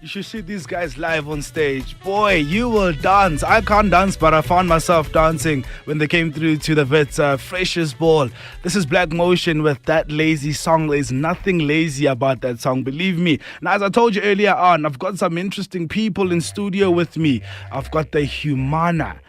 You should see these guys live on stage. Boy, you will dance. I can't dance, but I found myself dancing when they came through to the Wits Freshers Ball. This is Black Motion with That Lazy Song. There's nothing lazy about that song, believe me. Now, as I told you earlier on, I've got some interesting people in studio with me. I've got the Humana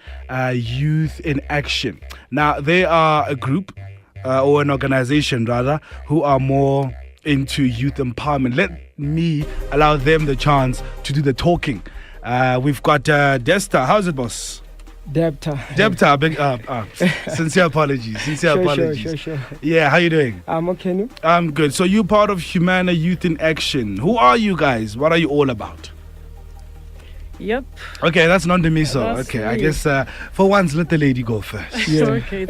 Youth in Action. Now, they are a group, or an organization rather, who are more into youth empowerment. Let me allow them the chance to do the talking. We've got Desta. How's it, boss? Debta, big sincere apologies. Sure. Yeah, how you doing? I'm okay. No? I'm good. So you're part of Humana Youth in Action. Who are you guys? What are you all about? Yep. Okay, that's not the me, so That's okay. me. I guess for once, let the lady go first. Yeah. Okay.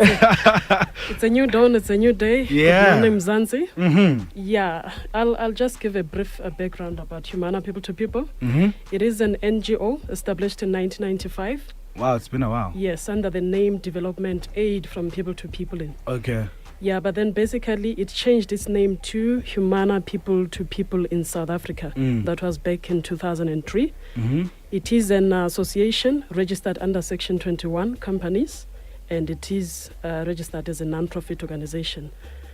It's a new dawn. It's a new day. Yeah. My name is Zanzi. Mm-hmm. Yeah. I'll just give a brief background about Humana People to People. Mm-hmm. It is an NGO established in 1995. Wow, it's been a while. Yes, under the name Development Aid from People to People. Okay. Yeah, but then basically it changed its name to Humana People to People in South Africa. That was back in 2003. Mm-hmm. It is an association registered under Section 21 companies, and it is registered as a non-profit organization.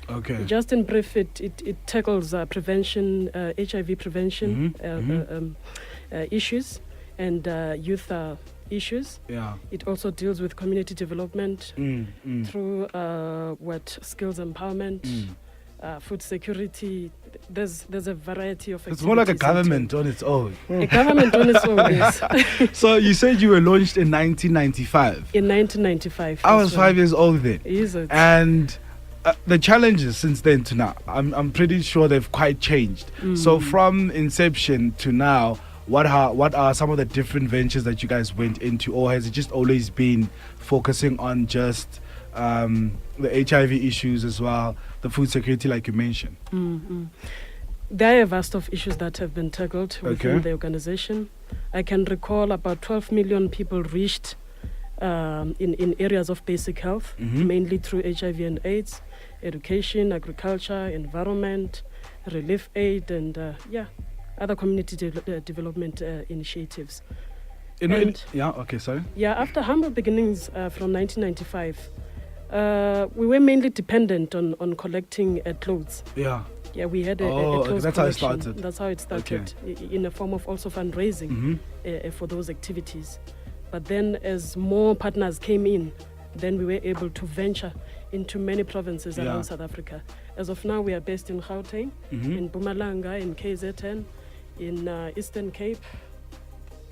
Okay. Just in brief, it tackles prevention, HIV prevention issues and youth issues. Yeah. It also deals with community development through skills empowerment, food security. There's a variety of activities. It's more like a government on its own. A government on its own, yes. So you said you were launched in 1995. In 1995. I was 5 years old then. Is it? And the challenges since then to now, I'm pretty sure they've quite changed. So from inception to now, what are some of the different ventures that you guys went into, or has it just always been focusing on just the HIV issues as well, the food security like you mentioned? There are a vast of issues that have been tackled within the organization. I can recall about 12 million people reached in areas of basic health, mainly through HIV and AIDS, education, agriculture, environment, relief aid, and other community development initiatives. After humble beginnings from 1995, we were mainly dependent on collecting clothes. Yeah, we had a clothes that's collection. how it started. That's how it started, in a form of also fundraising for those activities. But then as more partners came in, then we were able to venture into many provinces around South Africa. As of now, we are based in Gauteng, in Mpumalanga, in KZN, in Eastern Cape,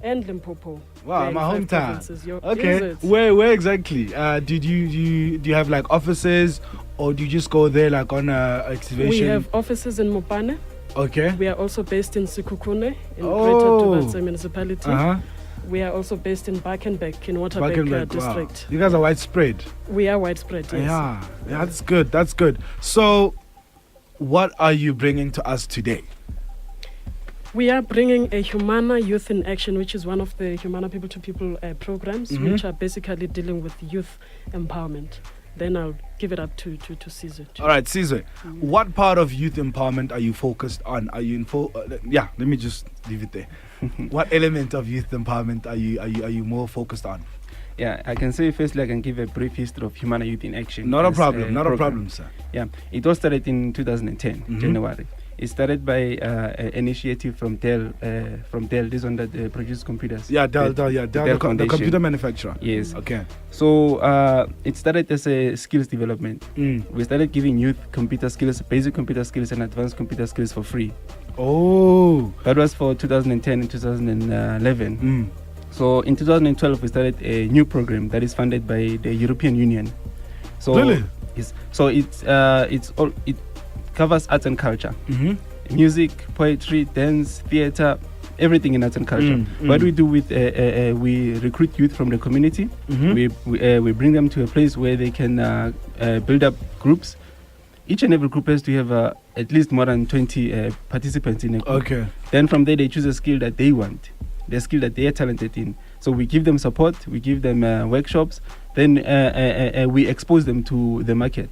and Limpopo. Wow, my hometown. Okay, Is it? where exactly? Do you have like offices, or do you just go there like on a excavation? We have offices in Mopane. Okay. We are also based in Sekhukhune, in Greater Tubanza municipality. We are also based in Bakenberg, in Waterberg district. Wow. You guys are widespread. We are widespread, yes. Yeah, that's good. That's good. So, what are you bringing to us today? We are bringing a Humana Youth in Action, which is one of the Humana People to People programs, which are basically dealing with youth empowerment. Then I'll give it up to Caesar. All right, Caesar. What part of youth empowerment are you focused on? Are you in let me just leave it there. What element of youth empowerment are you more focused on? Yeah, I can say firstly I can give a brief history of Humana Youth in Action. Not a problem, sir. Yeah, it was started in 2010, January. It started by an initiative from Dell. This one that produces computers. Yeah, Dell, the computer manufacturer. Yes. Okay. So it started as a skills development. We started giving youth computer skills, basic computer skills, and advanced computer skills for free. Oh. That was for 2010 and 2011. So in 2012 we started a new program that is funded by the European Union. So really? It covers arts and culture, music, poetry, dance, theater, everything in arts and culture. What we do with we recruit youth from the community. We bring them to a place where they can build up groups. Each and every group has to have at least more than 20 participants in a group. Okay. Then from there they choose a skill that they want, the skill that they are talented in. So we give them support, we give them workshops, then we expose them to the market.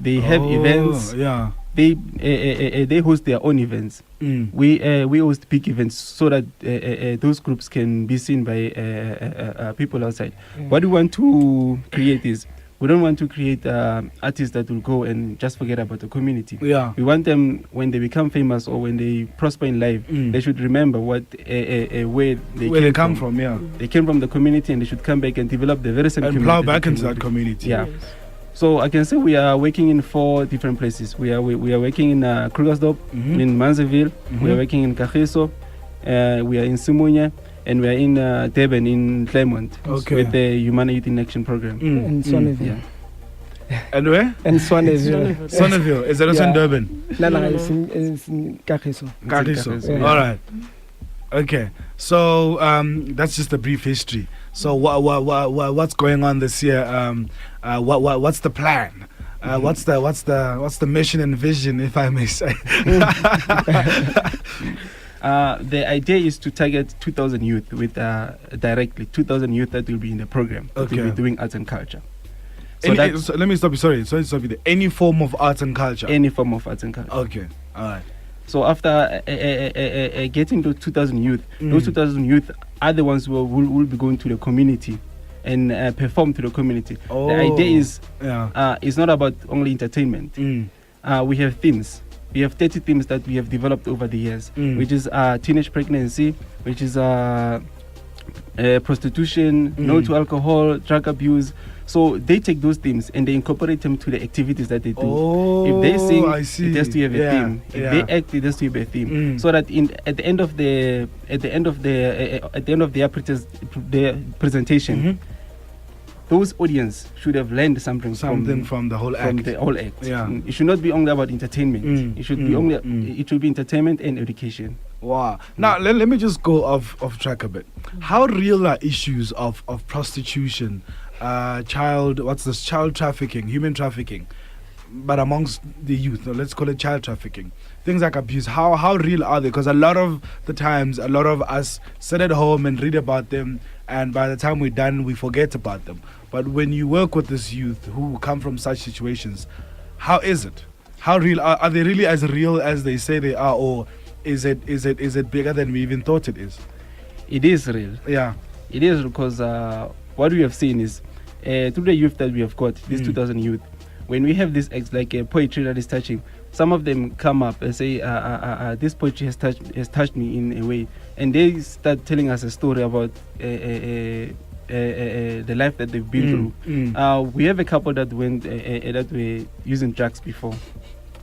They have events. Yeah. they host their own events. We host big events so that those groups can be seen by people outside. What we want to create is, we don't want to create artists that will go and just forget about the community. Yeah. We want them, when they become famous or when they prosper in life, they should remember where they come from. Yeah. They came from the community, and they should come back and develop the very same and community. plow back into that community. Yeah. Yes. So I can say we are working in 4 different places. We are working in Krugersdorp, in Manzeville. We are working in Kagiso. We are in Simunye. And we are in Durban, in Claremont, with the Humana Youth in Action program. In Sonneville. Yeah. And where? In Sonneville. Sonneville. Is that also in Durban? No, it's in Kagiso. Kagiso. Yeah. All right. Okay. So that's just a brief history. So what's going on this year? What's the plan? What's the mission and vision, if I may say? The idea is to target 2,000 youth with directly 2,000 youth that will be in the program. That will be doing arts and culture. So let me stop you. Sorry to stop you there. Any form of arts and culture. Any form of arts and culture. Okay. All right. So after getting to 2,000 youth, those 2,000 youth are the ones who will be going to the community and perform to the community. Oh. The idea is it's not about only entertainment. We have themes. We have 30 themes that we have developed over the years, which is teenage pregnancy, which is prostitution, no to alcohol, drug abuse. So they take those themes and they incorporate them to the activities that they do. Oh, if they sing, I see. it has to have a theme. If they act, it has to have a theme. So that at the end of their presentation, those audience should have learned something from the whole act. From the whole act. Yeah. It should not be only about entertainment. It should be only. It should be entertainment and education. Wow. Now let me just go off track a bit. How real are issues of prostitution, child trafficking, human trafficking, but amongst the youth? Let's call it child trafficking. Things like abuse. How real are they? Because a lot of the times, a lot of us sit at home and read about them, and by the time we're done, we forget about them. But when you work with this youth who come from such situations, how is it? How real are they? Really as real as they say they are, or is it bigger than we even thought it is? It is real. Yeah, it is, because what we have seen is through the youth that we have got, these 2,000 youth. When we have this acts like poetry that is touching, some of them come up and say, "This poetry has touched me in a way," and they start telling us a story about the life that they've been through. We have a couple that went that were using drugs before.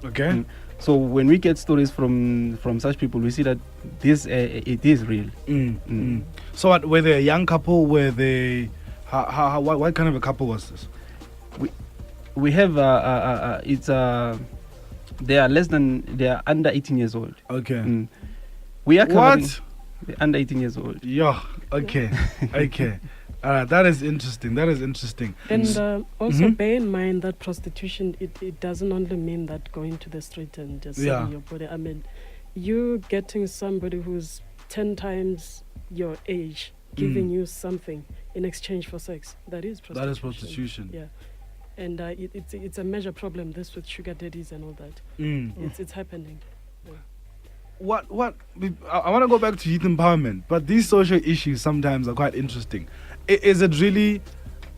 Okay. So when we get stories from such people, we see that this it is real. So what, were they a young couple? Were they what kind of a couple was this? We have they are under 18 years old. Okay. We are covering what? Under 18 years old. Yeah. Okay. Okay. That is interesting. And also bear in mind that prostitution, it doesn't only mean that going to the street and just selling your body. I mean, you getting somebody who's 10 times your age giving you something in exchange for sex. That is prostitution. Yeah. And it's a major problem, this with sugar daddies and all that. It's happening. Yeah. What I want to go back to youth empowerment, but these social issues sometimes are quite interesting. Is it really,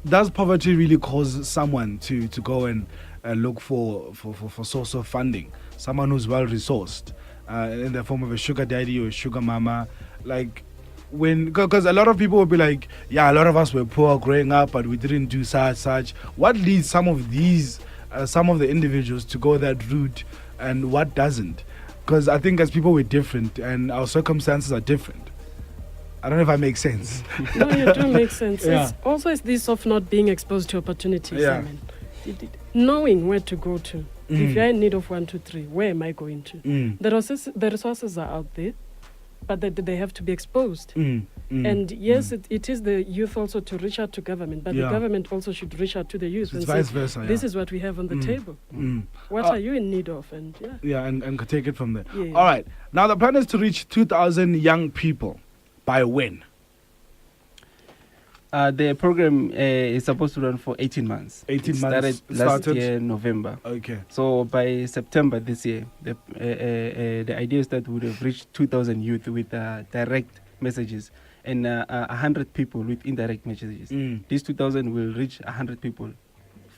does poverty really cause someone to go and look for source of funding, someone who's well resourced in the form of a sugar daddy or a sugar mama? Like, because a lot of people will be like, yeah, a lot of us were poor growing up, but we didn't do such. What leads some of the individuals to go that route, and what doesn't? Because I think as people, we're different and our circumstances are different. I don't know if I make sense. No, you do make sense. Yeah. It's this of not being exposed to opportunities. Yeah. I mean, knowing where to go to. If you're in need of 1, 2, 3, where am I going to? The resources are out there, but they have to be exposed. And yes, it is the youth also to reach out to government, but the government also should reach out to the youth and vice say, versa, this is what we have on the table. What are you in need of? And and take it from there. Yeah. All right. Now the plan is to reach 2,000 young people. By when? The program is supposed to run for 18 months. 18 It months started last started? year, November. Okay. So by September this year, the idea is that we would have reached 2,000 youth with direct messages and 100 people with indirect messages. These 2,000 will reach 100 people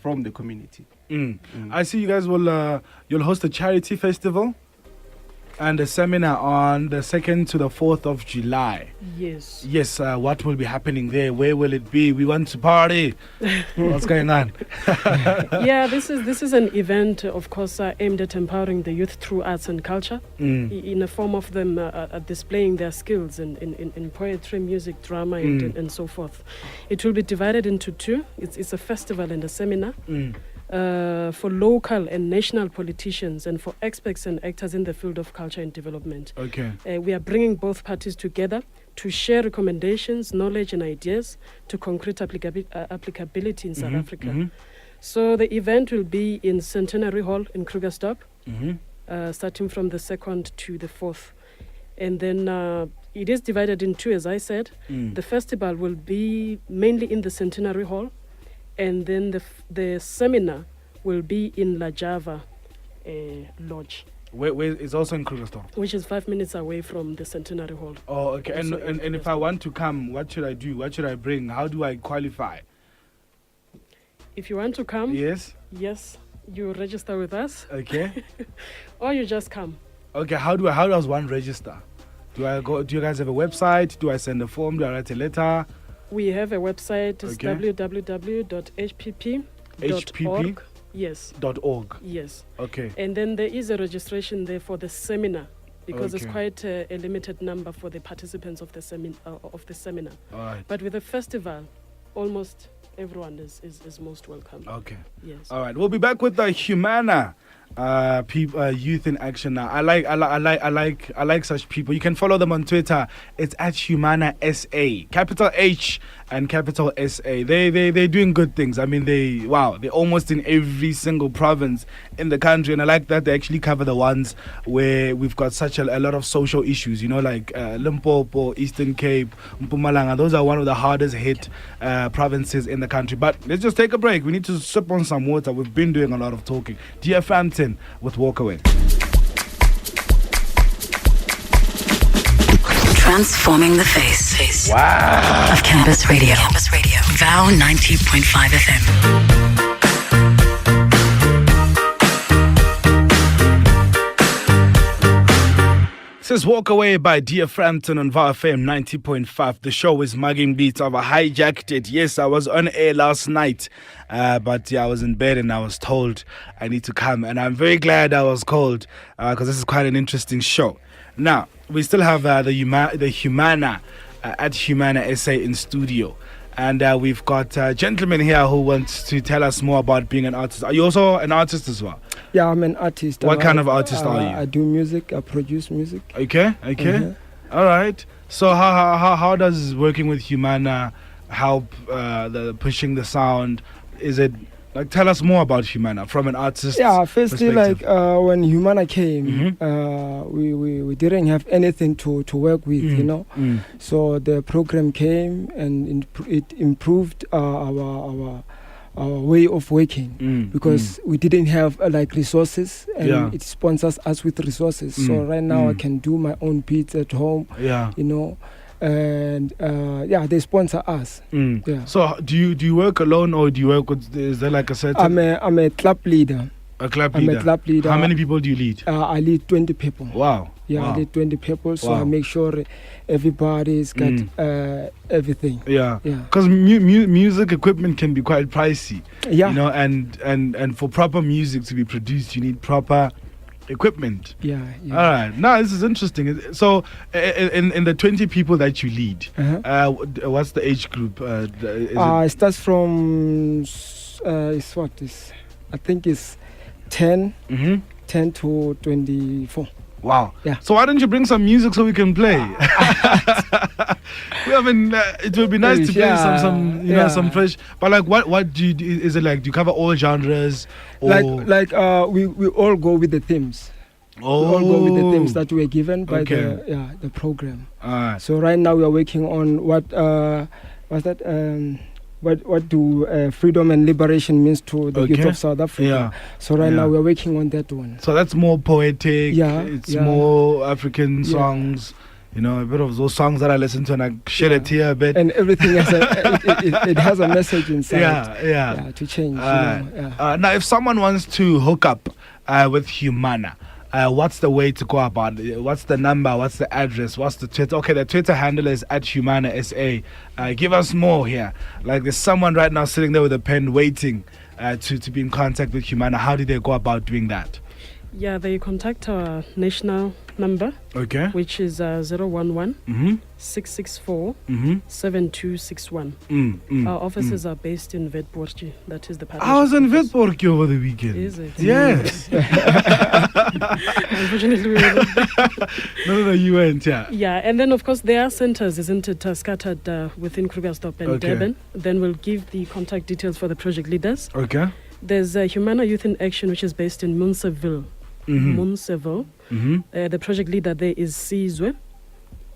from the community. I see you guys will you'll host a charity festival and a seminar on the 2nd to the 4th of July. Yes. Yes, what will be happening there? Where will it be? We want to party. What's going on? Yeah, this is an event, of course, aimed at empowering the youth through arts and culture in a form of them displaying their skills in poetry, music, drama, and so forth. It will be divided into two. It's a festival and a seminar. For local and national politicians and for experts and actors in the field of culture and development. Okay. We are bringing both parties together to share recommendations, knowledge and ideas to concrete applicability in South Africa. So the event will be in Centenary Hall in Krugersdorp, starting from the 2nd to the 4th. And then it is divided in two, as I said. The festival will be mainly in the Centenary Hall, and then the seminar will be in La Java Lodge. Where it's also in Krugersdorp? Which is 5 minutes away from the Centenary Hall. Oh, okay. And if I want to come, what should I do? What should I bring? How do I qualify? If you want to come, yes, you register with us. Okay. Or you just come. Okay. How does one register? Do I go? Do you guys have a website? Do I send a form? Do I write a letter? We have a website. It's www.hpp.org. Yes. .org. Yes. Okay. And then there is a registration there for the seminar, because it's quite a limited number for the participants of the seminar. All right. But with the festival, almost everyone is most welcome. Okay. Yes. All right. We'll be back with the Humana Youth in Action now. I like such people. You can follow them on Twitter. It's at Humana SA, capital H and capital SA. They're doing good things. I mean, they're almost in every single province in the country, and I like that they actually cover the ones where we've got such a lot of social issues. You know, like Limpopo, Eastern Cape, Mpumalanga. Those are one of the hardest hit provinces in the country. But let's just take a break. We need to sip on some water. We've been doing a lot of talking. Dear Frampton with Walkaway. Transforming the face. Wow. Of Campus Radio. Vow 90.5 FM. This is Walk Away by Dear Frampton on VOW FM 90.5. The show is mugging beats. I've hijacked it. Yes, I was on air last night, but I was in bed and I was told I need to come. And I'm very glad I was called because this is quite an interesting show. Now, we still have the Humana at Humana SA in studio. And we've got a gentleman here who wants to tell us more about being an artist. Are you also an artist as well? Yeah, I'm an artist. What kind of artist are you? I do music. I produce music. Okay. All right. So how does working with Humana help the pushing the sound? Is it like, tell us more about Humana from an artist? Yeah, firstly, perspective. when Humana came, we didn't have anything to work with, you know. So the program came and it improved our way of working because we didn't have resources, and it sponsors us with resources. So right now I can do my own beats at home, you know. And they sponsor us. Yeah. So do you work alone, or do you work with? Is there like a certain? I'm a club leader. A club leader. I'm a club leader. How many people do you lead? I lead 20 people. Wow. Yeah, wow. I lead 20 people, so I make sure everybody's got everything. Yeah. Because music equipment can be quite pricey. Yeah. You know, and for proper music to be produced, you need proper equipment. Yeah. All right. Now this is interesting. So, in the 20 people that you lead, what's the age group? It starts from I think it's 10 to 24. Wow. Yeah. So why don't you bring some music so we can play? We haven't. It would be nice to play some fresh. But like, what do you do? Is it like, do you cover all genres? Or We all go with the themes. Oh. We all go with the themes that we were given by the program. Alright. So right now we are working on what what's that? What do freedom and liberation means to the youth of South Africa? Yeah. So right now we're working on that one. So that's more poetic. Yeah, It's more African songs. You know, a bit of those songs that I listen to and I shed a tear a bit. And everything has it has a message inside. Yeah. To change. Now, if someone wants to hook up with Humana, what's the way to go about it? What's the number? What's the address? What's the Twitter? Okay, the Twitter handle is @HumanaSA. Give us more here. Like there's someone right now sitting there with a pen waiting to be in contact with Humana. How do they go about doing that? Yeah, they contact our national number, which is 011 664 7261. Our offices are based in Vetborgi. That is the partnership. I was in office. Vetborgi over the weekend. Is it? Yes. Unfortunately, we weren't. No, you went, Yeah, and then of course there are centers, isn't it, scattered within Krugersdorp and Durban. Then we'll give the contact details for the project leaders. There's Humana Youth in Action, which is based in Munseville. The project leader there is Sizwe.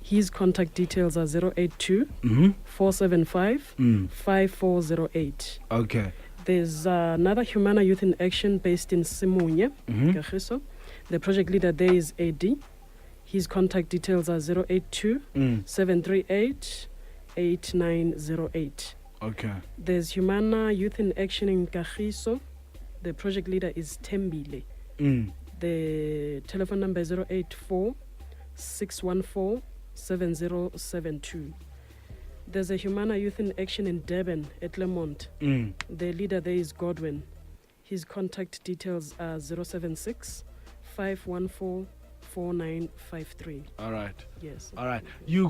His contact details are 082 475 5408. There's another Humana Youth in Action based in Simunye, Kagiso. The project leader there is AD. His contact details are 082 738 8908. There's Humana Youth in Action in Kagiso. The project leader is Tembile. The telephone number is 084 614 7072. There's a Humana Youth in Action in Durban at Lemont. The leader there is Godwin. His contact details are 076 514 4953. All right. Yes. All right. You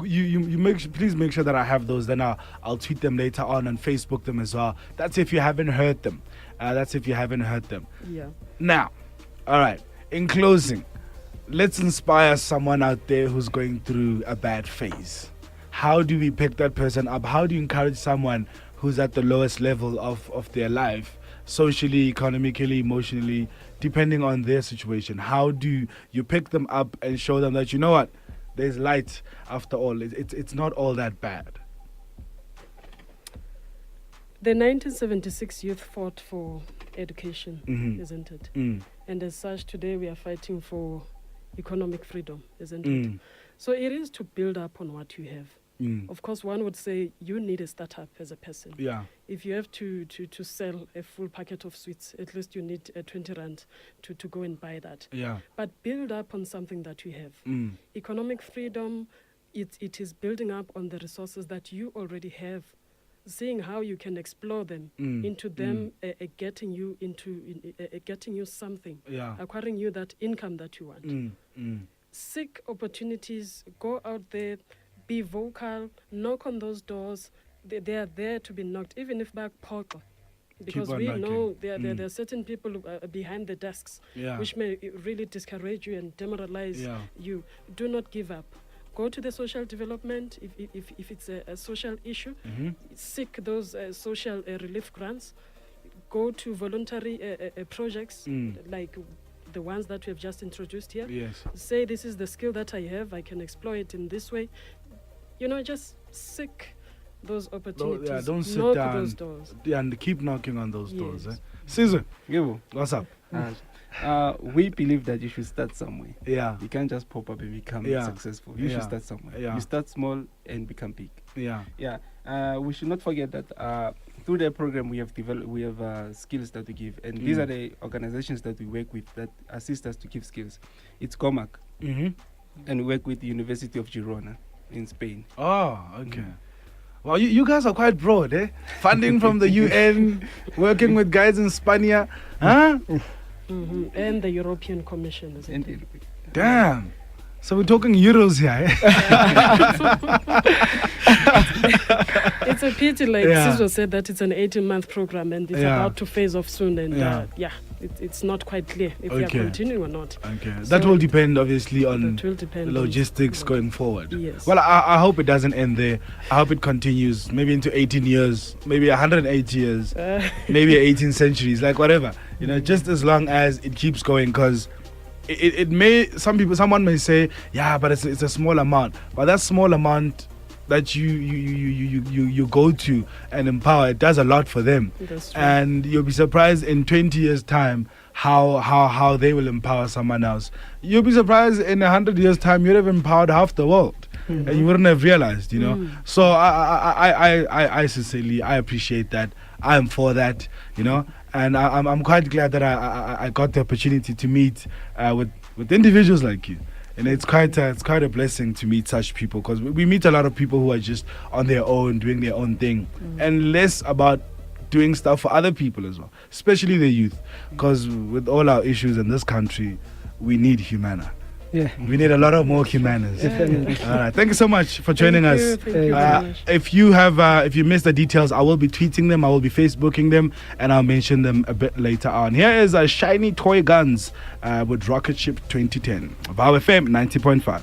please make sure that I have those. Then I'll tweet them later on Facebook them as well. That's if you haven't heard them. Yeah. Now, all right. In closing, let's inspire someone out there who's going through a bad phase. How do we pick that person up? How do you encourage someone who's at the lowest level of their life, socially, economically, emotionally, depending on their situation? How do you pick them up and show them that, you know what, there's light after all. It's not all that bad. The 1976 youth fought for education, isn't it? And as such, today we are fighting for economic freedom, isn't it? So it is to build up on what you have. Of course, one would say you need a startup as a person. If you have to sell a full packet of sweets, at least you need 20 rand to go and buy that. But build up on something that you have. Economic freedom, it is building up on the resources that you already have, seeing how you can explore them into them, getting you getting you something, acquiring you that income that you want. Seek opportunities, go out there, be vocal, knock on those doors. They are there to be knocked, even if back poker. Because we know there are certain people behind the desks which may really discourage you and demoralize you. Do not give up. Go to the social development if it's a social issue. Seek those social relief grants. Go to voluntary projects like the ones that we have just introduced here. Say, this is the skill that I have. I can exploit in this way. You know, just seek those opportunities. Don't sit knock down. those doors. And keep knocking on those doors. Caesar, what's up? We believe that you should start somewhere. You can't just pop up and become successful. You should start somewhere. You start small and become big. We should not forget that through the program we have developed, we have skills that we give, and these are the organizations that we work with that assist us to give skills. It's COMAC, and we work with the University of Girona in Spain. Well, you guys are quite broad, eh? Funding from the UN, working with guys in Spain, huh? And the European Commission, isn't it? Damn. So we're talking euros here, eh? It's a pity, like Sizo said, that it's an 18-month program and it's about to phase off soon. And it's not quite clear if we are continuing or not. So that will depend, obviously, on logistics going forward. Well, I hope it doesn't end there. I hope it continues, maybe into 18 years, maybe 180 years, maybe 18 centuries, like whatever. You know, just as long as it keeps going, because it may, someone may say, but it's a small amount. But that small amount that you go to and empower, it does a lot for them. That's true. And you'll be surprised in 20 years' time how they will empower someone else. You'll be surprised in 100 years' time you'd have empowered half the world. Mm-hmm. And you wouldn't have realized, you know. So I sincerely, I appreciate that. I'm for that, you know. And I'm quite glad that I got the opportunity to meet with individuals like you. And it's quite a blessing to meet such people, because we meet a lot of people who are just on their own, doing their own thing, and less about doing stuff for other people as well, especially the youth. Because with all our issues in this country, we need Humana. Yeah. We need a lot of more Humanas. Definitely. All right. Thank you so much for joining us. Thank you very much. If you missed the details, I will be tweeting them, I will be Facebooking them, and I'll mention them a bit later on. Here is Shiny Toy Guns with Rocket Ship 2010. Vow FM 90.5.